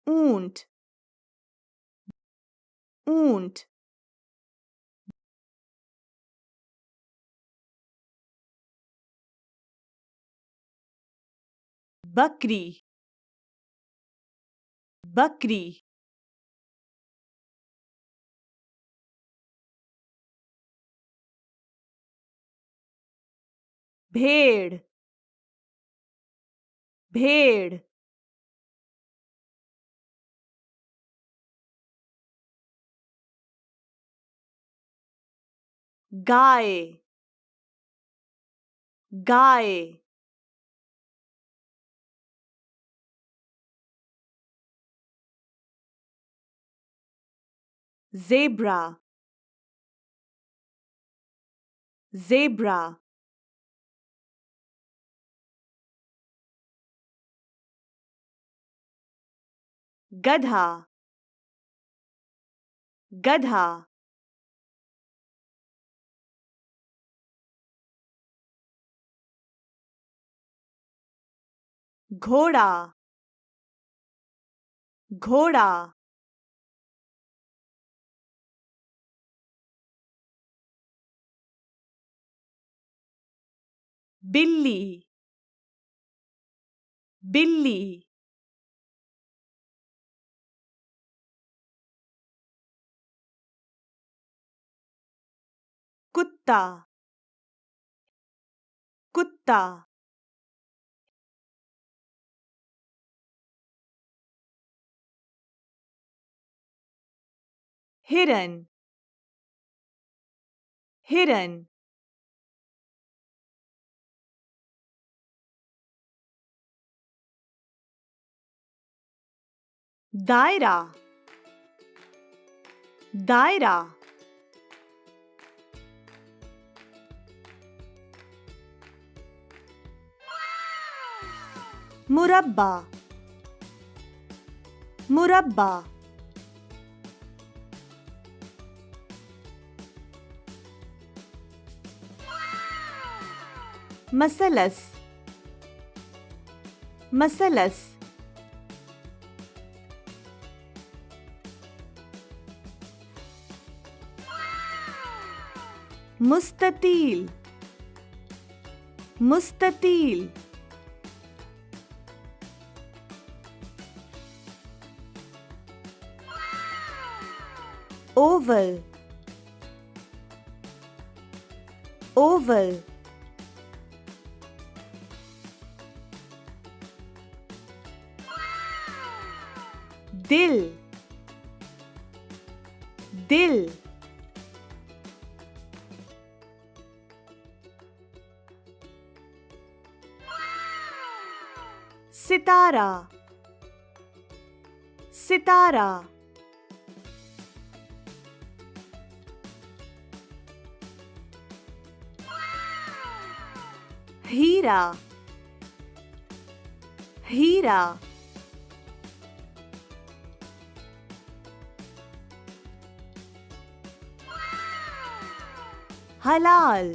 ऊंट ऊंट बकरी बकरी भेड़ भेड़ गाय गाय ज़ेब्रा ज़ेब्रा गधा गधा घोड़ा घोड़ा बिल्ली बिल्ली कुत्ता कुत्ता हिरन हिरन दायरा दायरा मुरब्बा मुरब्बा मसलस मसलस मुस्ततील मुस्ततील ओवल ओवल दिल दिल सितारा सितारा हीरा हीरा हलाल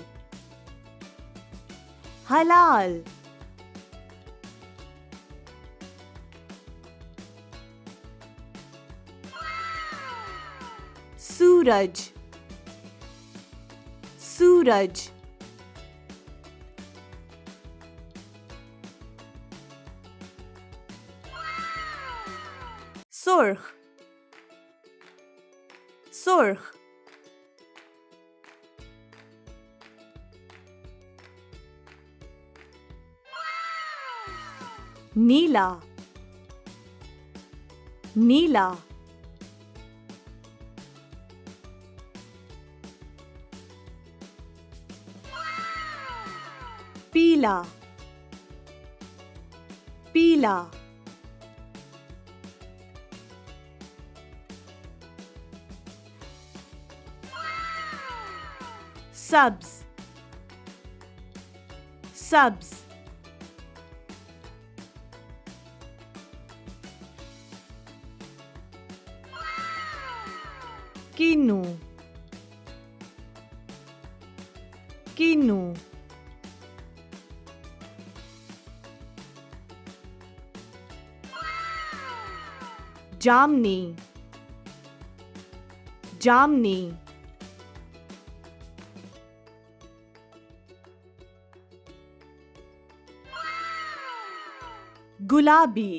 हलाल सूरज सूरज सुर्ख सुर्ख नीला नीला पीला पीला सब्ज सब्ज कीनू कीनू जामनी, जामनी। गुलाबी,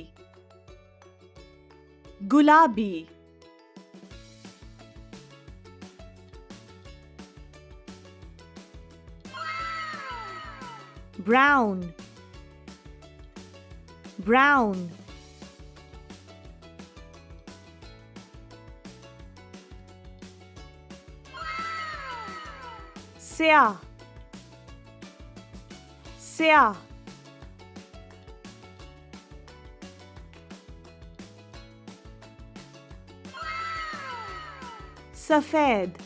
गुलाबी। Brown, brown. स्याह, स्याह। सफेद,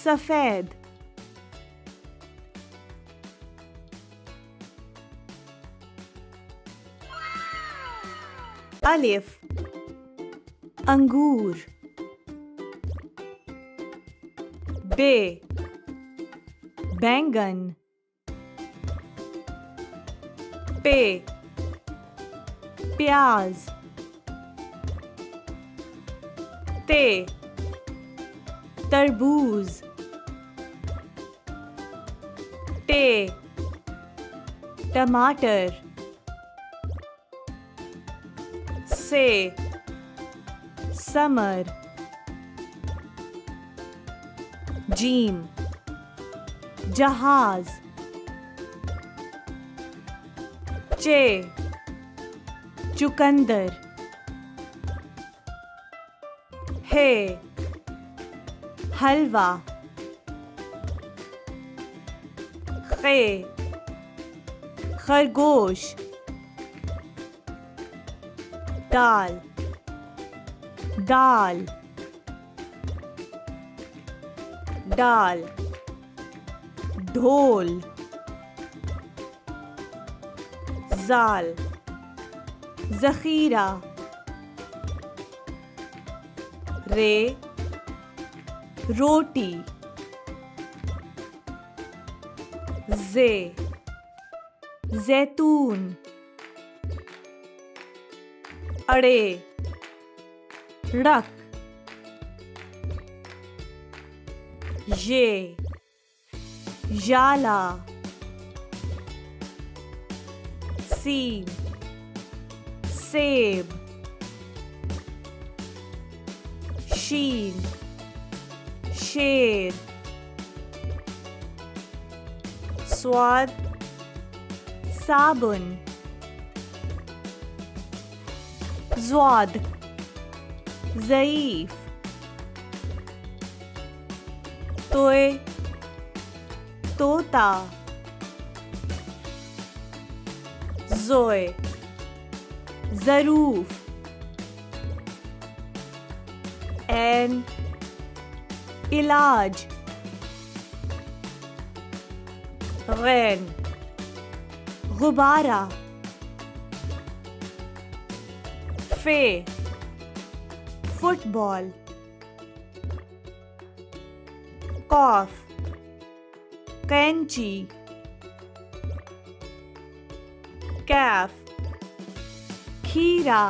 सफेद। अलिफ, अंगूर। बे, बैंगन। पे, प्याज। ते, तरबूज। टे, टमाटर। से, समर। जीम, जहाज। चे, चुकंदर। हे, हलवा। खे, खरगोश। दाल, दाल। डाल, ढोल। जाल, जखीरा। रे, रोटी। जे, जैतून। अड़े, रख। ये, जाला। सीन, सेब। शीन, शेर। स्वाद, साबुन। ज़्वाद, ज़ईफ। तोय, तोता। ज़ोए, ज़रूफ। ऐन, इलाज। गैन, गुब्बारा। फे, फुटबॉल। कॉफ, कैंची। कैफ, खीरा।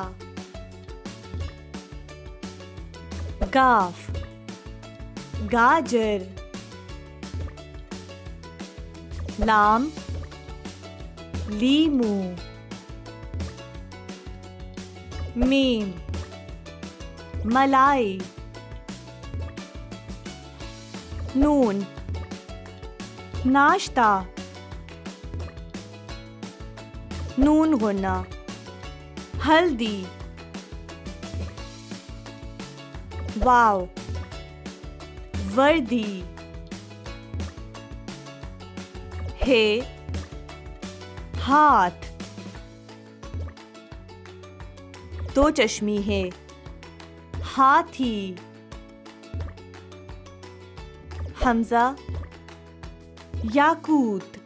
गाफ, गाजर। लाम, लीमू। मीम, मलाई। नून, नाश्ता। नून गुना, हल्दी। वाव, वर्दी। हे, हाथ। दो चश्मी है, हाथी। हमजा, याकूत।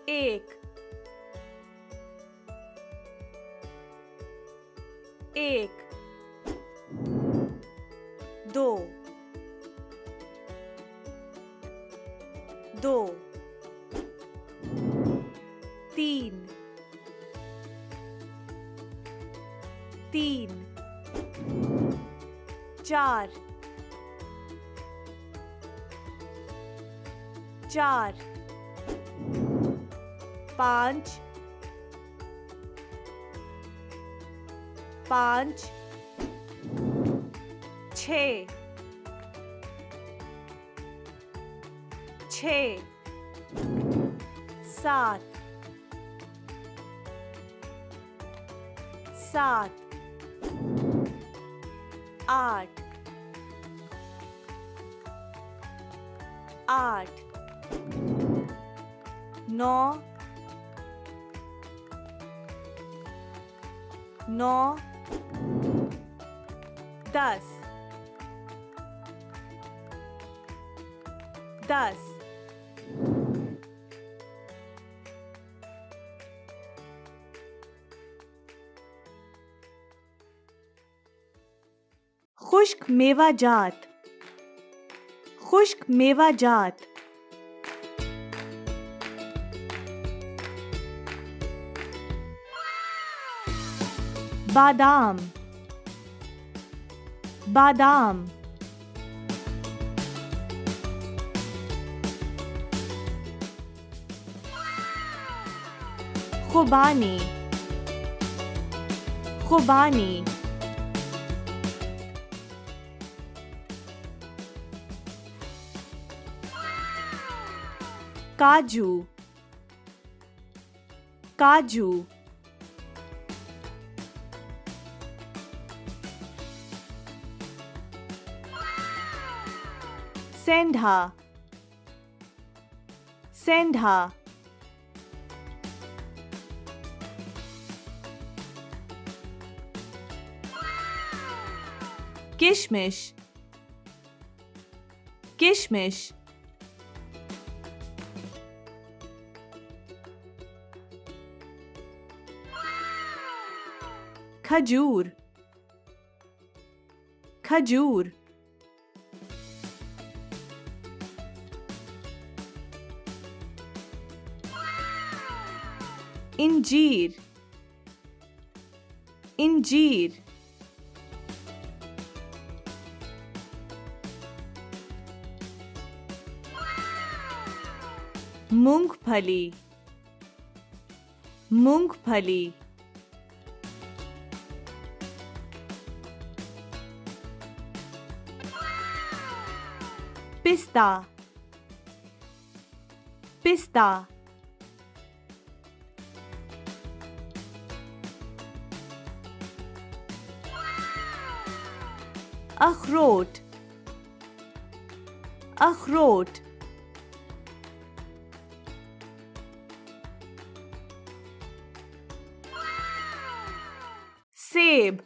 एक, एक। दो, दो। तीन तीन चार चार पाँच पाँच छः छः सात सात आठ आठ नौ नौ दस दस खुश्क मेवा जात खुश्क मेवा जात बादाम बादाम खुबानी खुबानी काजू काजू सेंधा सेंधा किशमिश किशमिश खजूर खजूर इंजीर इंजीर मूंगफली मूंगफली पिस्ता पिस्ता अखरोट अखरोट सेब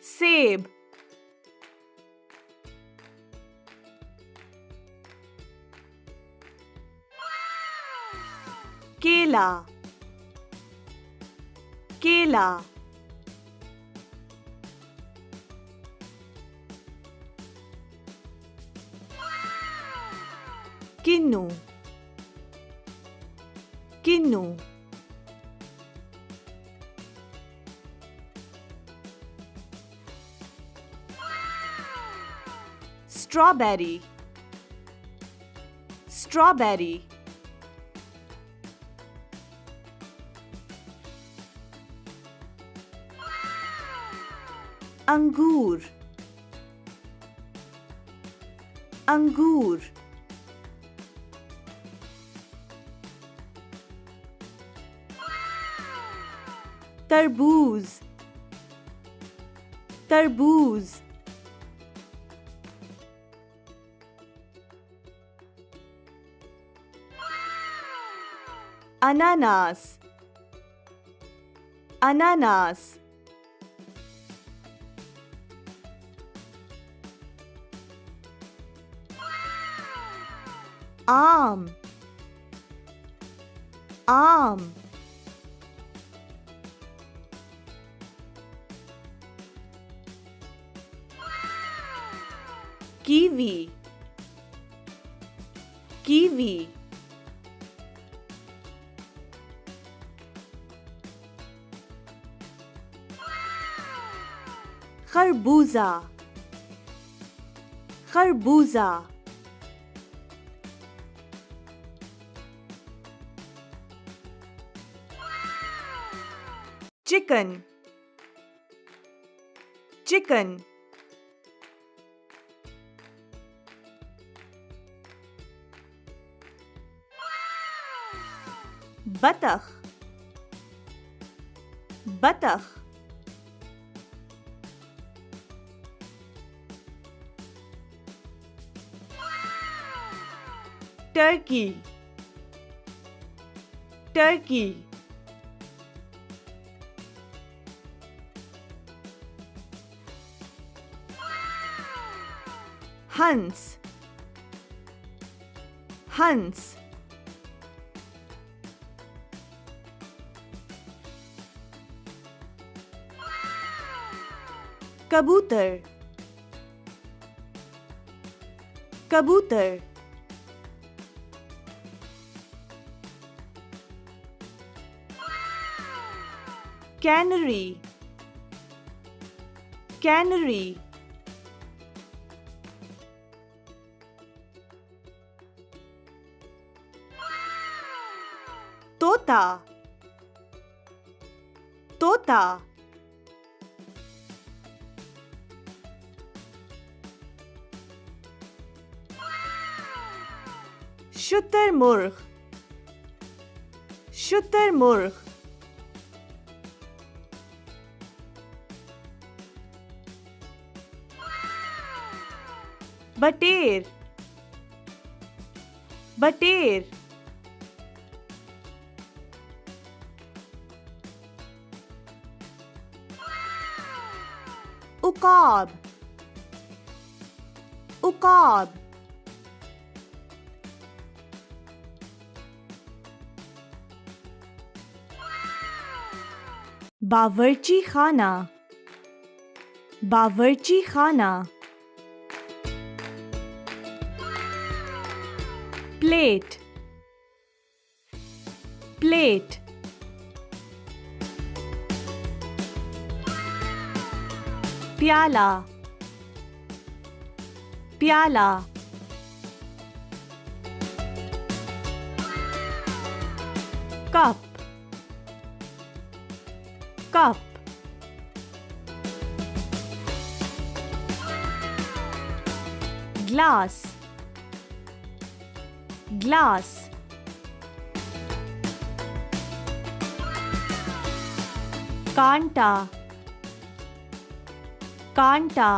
सेब केला केला किन्नू किन्नू स्ट्रॉबेरी स्ट्रॉबेरी अंगूर अंगूर तरबूज तरबूज अनानास अनानास आम आम कीवी कीवी खरबूजा खरबूजा चिकन चिकन बतख बतख टर्की टर्की हंस हंस कबूतर कबूतर कैनरी कैनरी तोता तोता शुतुरमुर्ग शुतुरमुर्ग बटेर बटेर उकाब उकाब बावर्ची खाना बावर्ची खाना प्लेट प्लेट प्याला प्याला कप कप ग्लास ग्लास कांटा कांटा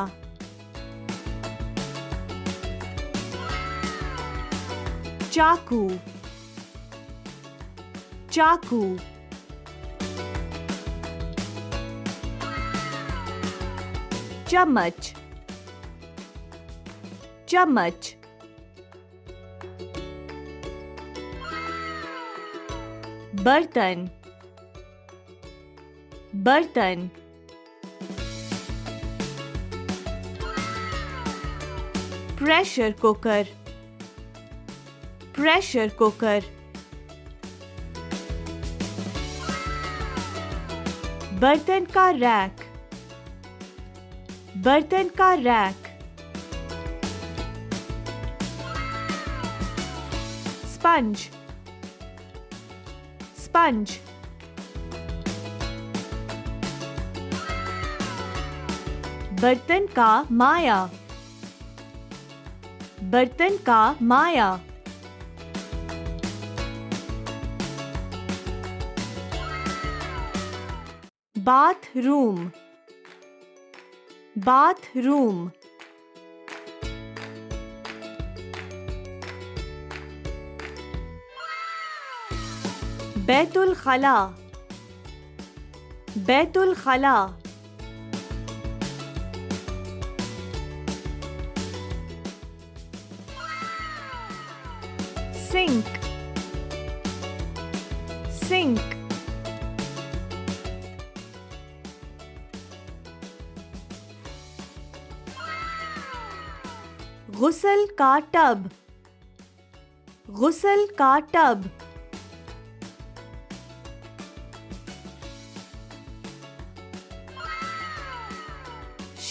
चाकू चाकू चम्मच चम्मच बर्तन बर्तन प्रेशर कुकर प्रेशर कुकर बर्तन का रैक बर्तन का रैक स्पंज स्पंज बर्तन का माया बर्तन का माया बाथरूम बाथरूम बैतुल खला बैतुल खला सिंक सिंक गुसल का टब गुसल का टब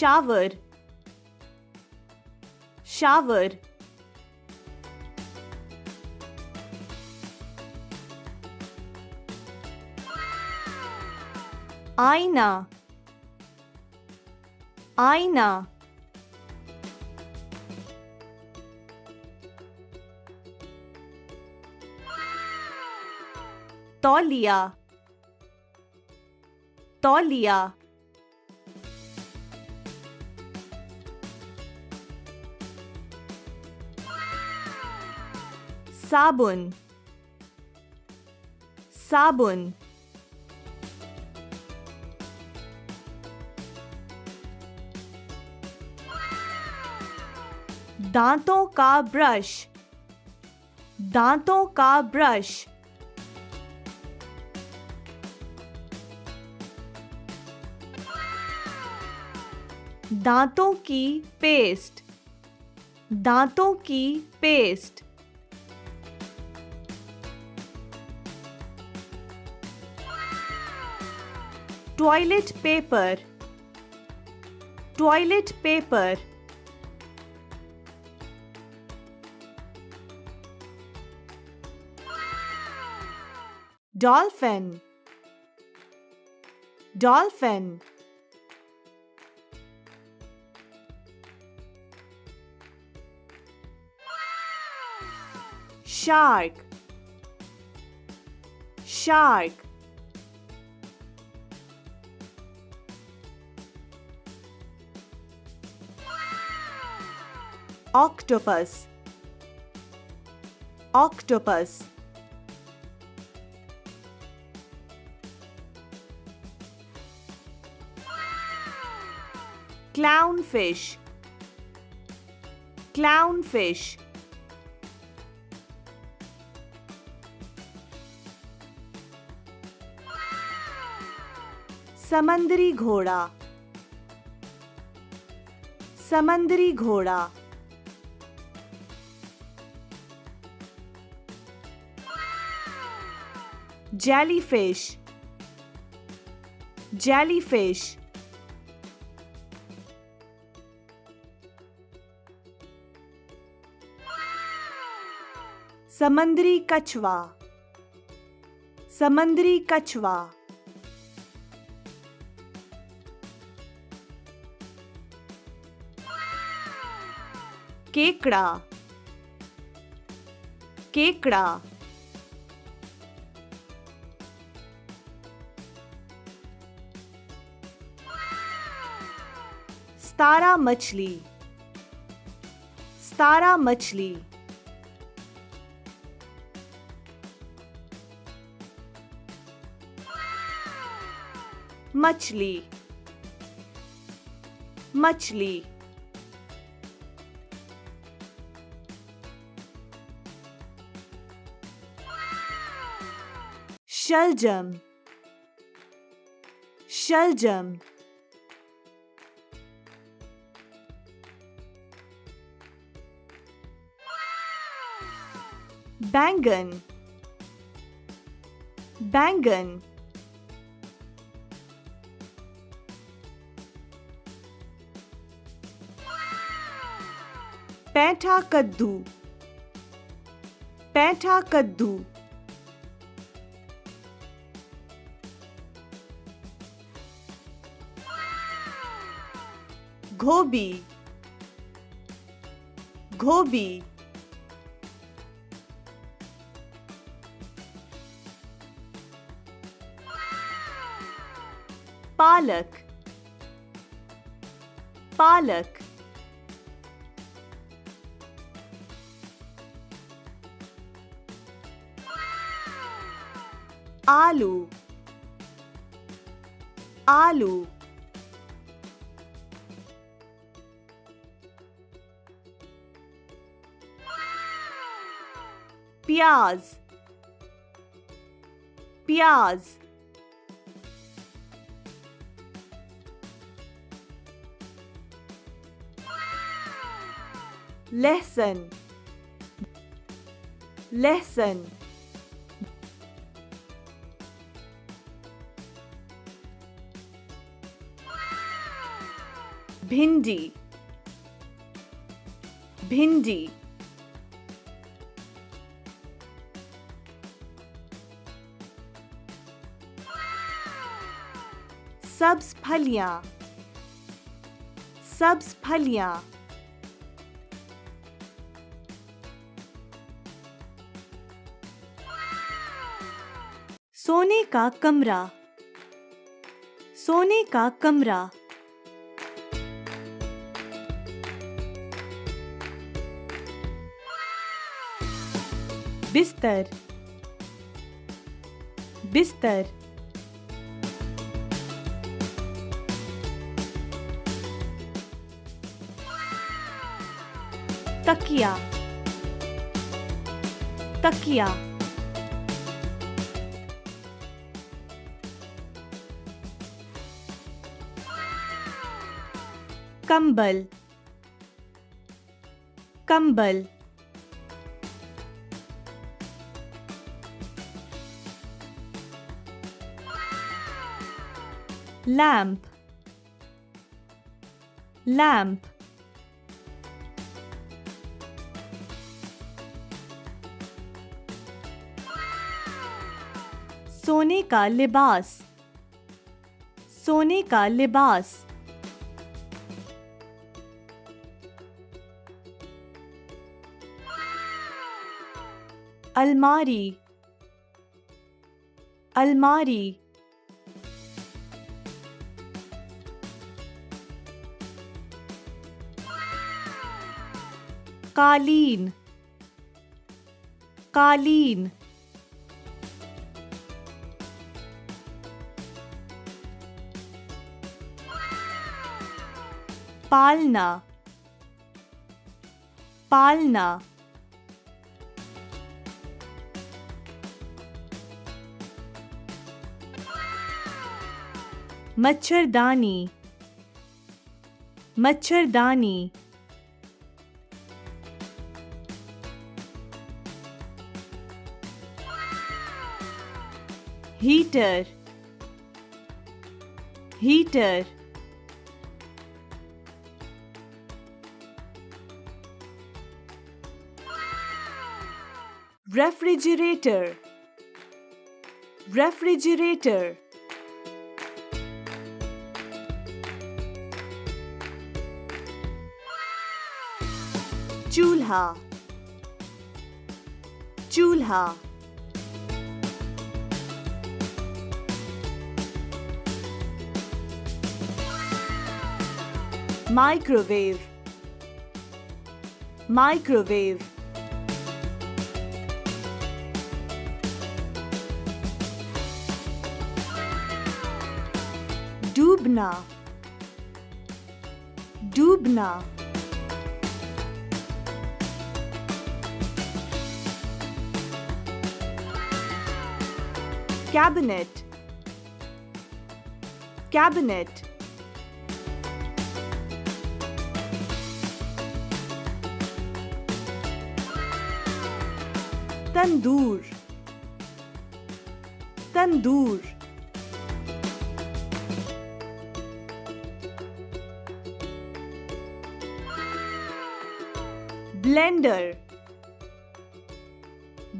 shower, shower. आईना, आईना. तौलिया, तौलिया. साबुन, साबुन. दांतों का ब्रश, दांतों का ब्रश. दांतों की पेस्ट, दांतों की paste. Toilet paper, toilet paper. Dolphin, dolphin. Shark, shark. Octopus, octopus. Clownfish, Clownfish. समंदरी घोड़ा, समंदरी घोड़ा. Jellyfish, jellyfish. समंदरी कछुआ, समंदरी कछुआ. केकड़ा, केकड़ा. सितारा मछली, सितारा मछली. मछली, मछली. शलजम, शलजम. बैंगन, बैंगन. पैठा कद्दू, पैठा कद्दू. गोभी, गोभी. पालक, पालक. आलू, आलू. प्याज, प्याज. लहसुन, लहसुन. भिंडी भिंडी सब्ज फलियां सब्ज फलियां सोने का कमरा सोने का कमरा बिस्तर बिस्तर तकिया तकिया कंबल कंबल लैंप लैंप सोने का लिबास सोने का लिबास अलमारी अलमारी कालीन कालीन पालना पालना मच्छरदानी मच्छरदानी हीटर हीटर रेफ्रिजरेटर रेफ्रिजरेटर चूल्हा चूल्हा माइक्रोवेव माइक्रोवेव डूबना डूबना cabinet cabinet tandoor tandoor blender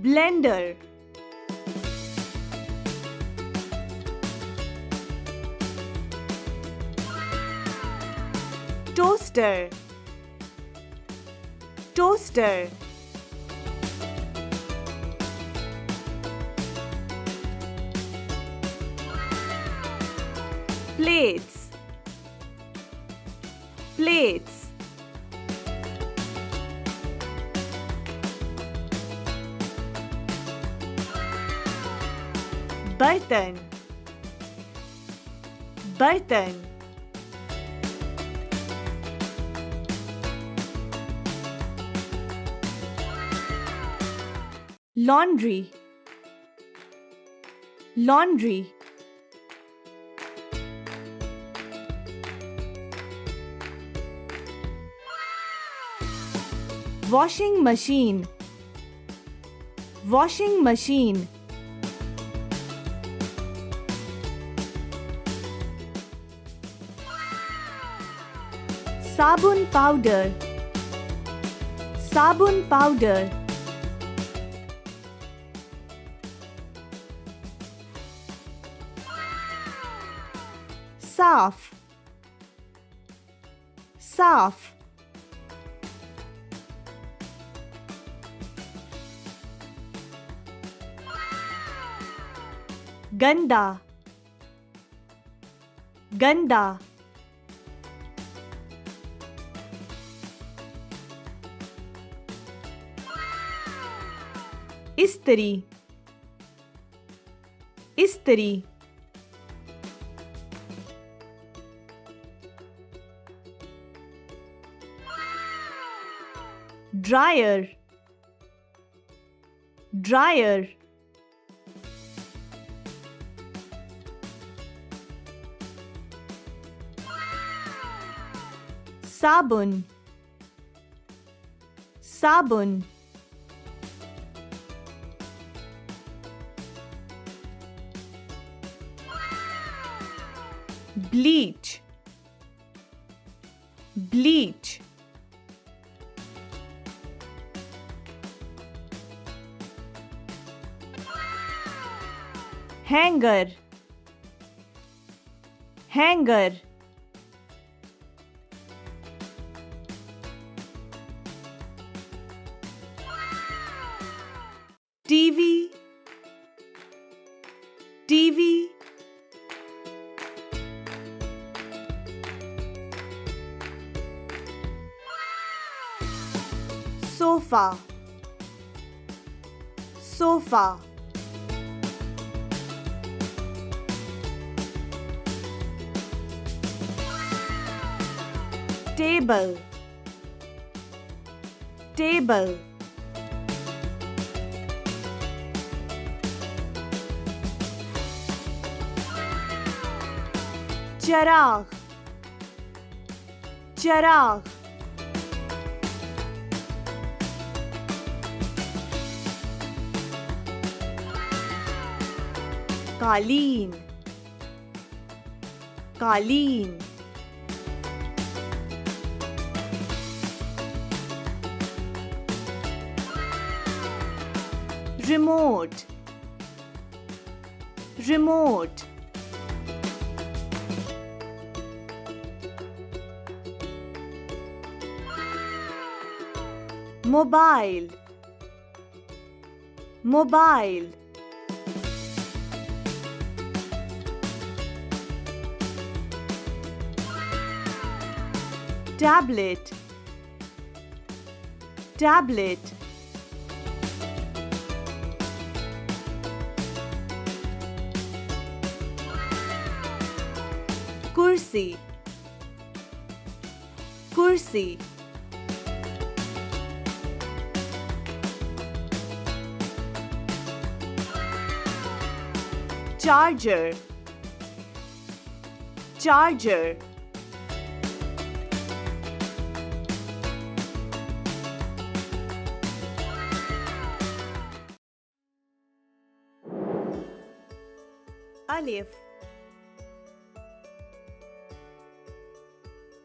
blender toaster toaster plates plates बर्तन बर्तन laundry laundry washing machine washing machine sabun powder, sabun powder. Saaf, saaf. Ganda, ganda. Istri, istri. Dryer, dryer. Sabun, sabun. Bleach, bleach. Hanger, hanger. TV, TV. Sofa, sofa. Table, table. Chirag, chirag. Qaleen, qaleen. Remote, remote. Mobile, mobile. Tablet, tablet. Kursi, kursi. Charger, charger. Alif,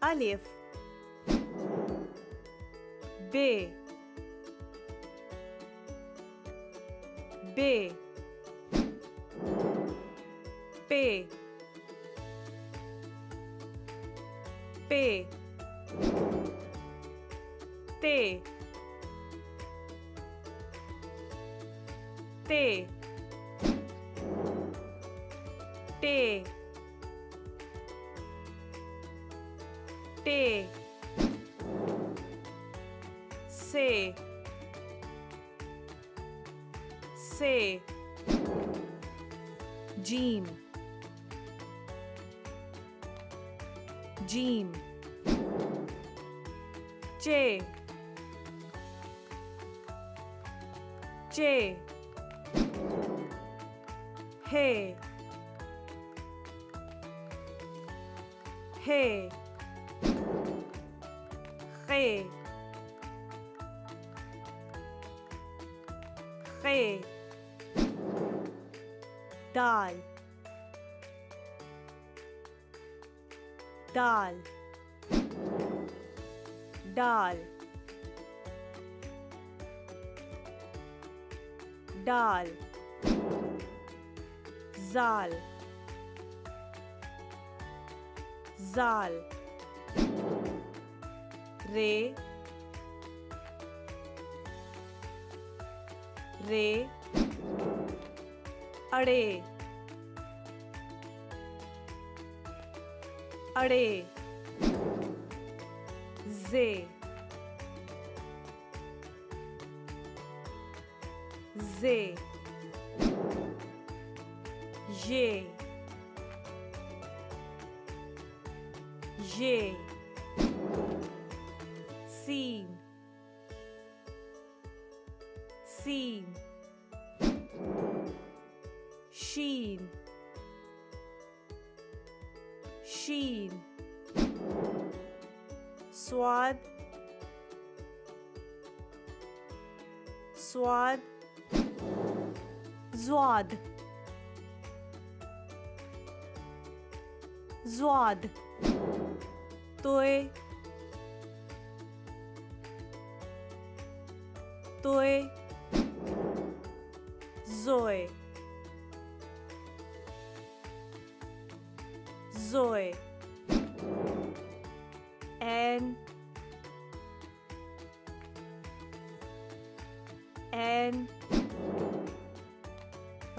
alif. B, B. P, P. T, T. T, T. Se, se. Jeem, jeem. Che, che. Hey, hey. Hey, hey. Dal, dal. डाल डाल जाल जाल रे रे अड़े अड़े जे जे ये scene scene शीन शीन स्वाद स्वाद ज़्वाद ज़्वाद तोय तोय ज़ोय ज़ोय एन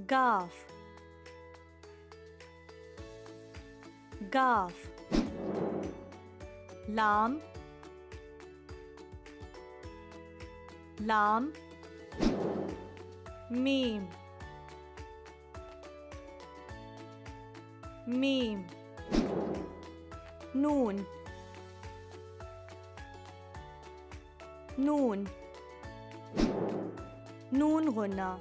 गाफ गाफ लाम लाम मीम मीम नून नून नून गुन्ना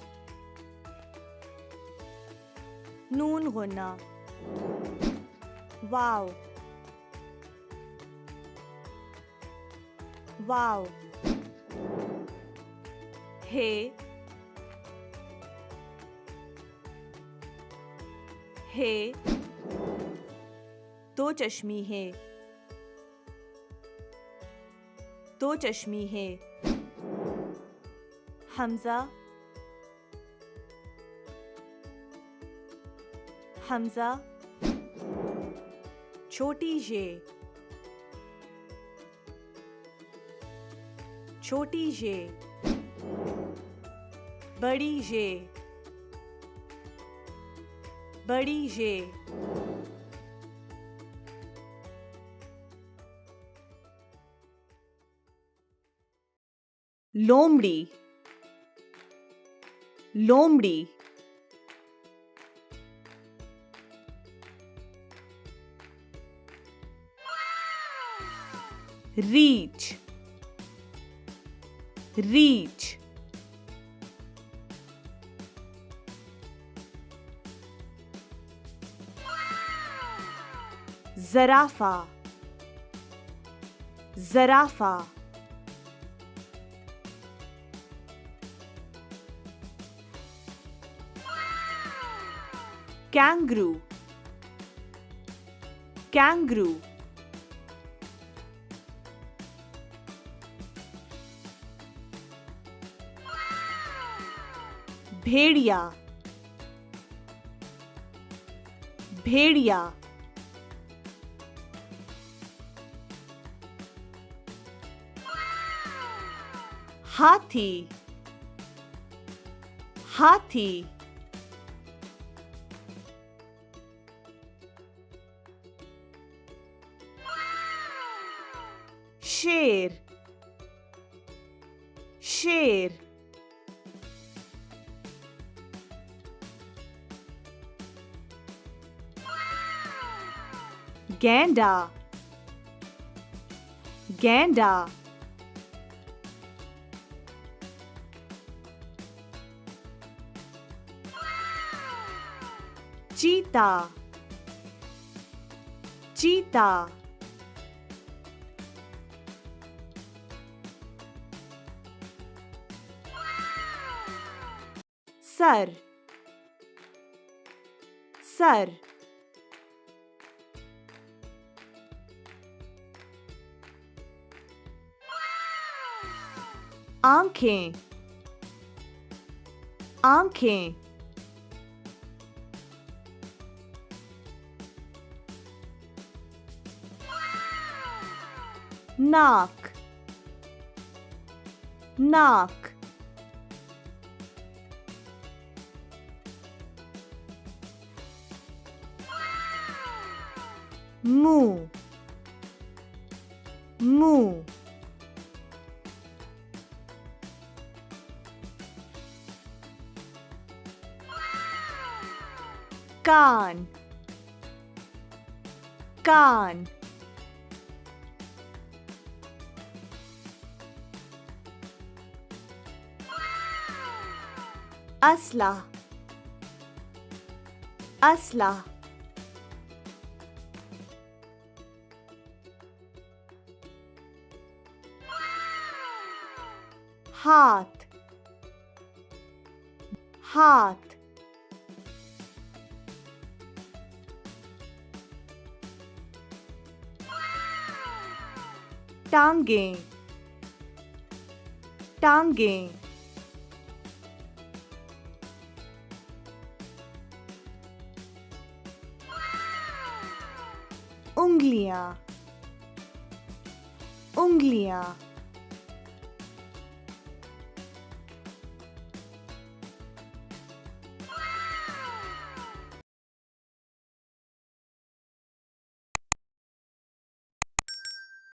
नून गुन्ना वाव वाव हे हे दो चश्मी है दो चश्मी है हमजा हमजा छोटी जे छोटी जे बड़ी जे बड़ी जे लोमड़ी लोमड़ी रीच रीच ज़राफ़ा ज़राफ़ा कैंगरू कैंगरू भेड़िया भेड़िया हाथी हाथी शेर शेर गेंडा गेंडा चीता चीता सर सर आंखें आंखें नाक नाक मुंह मुंह कान कान असला असला हाथ हाथ टांगें टांगें उंगलियां उंगलियां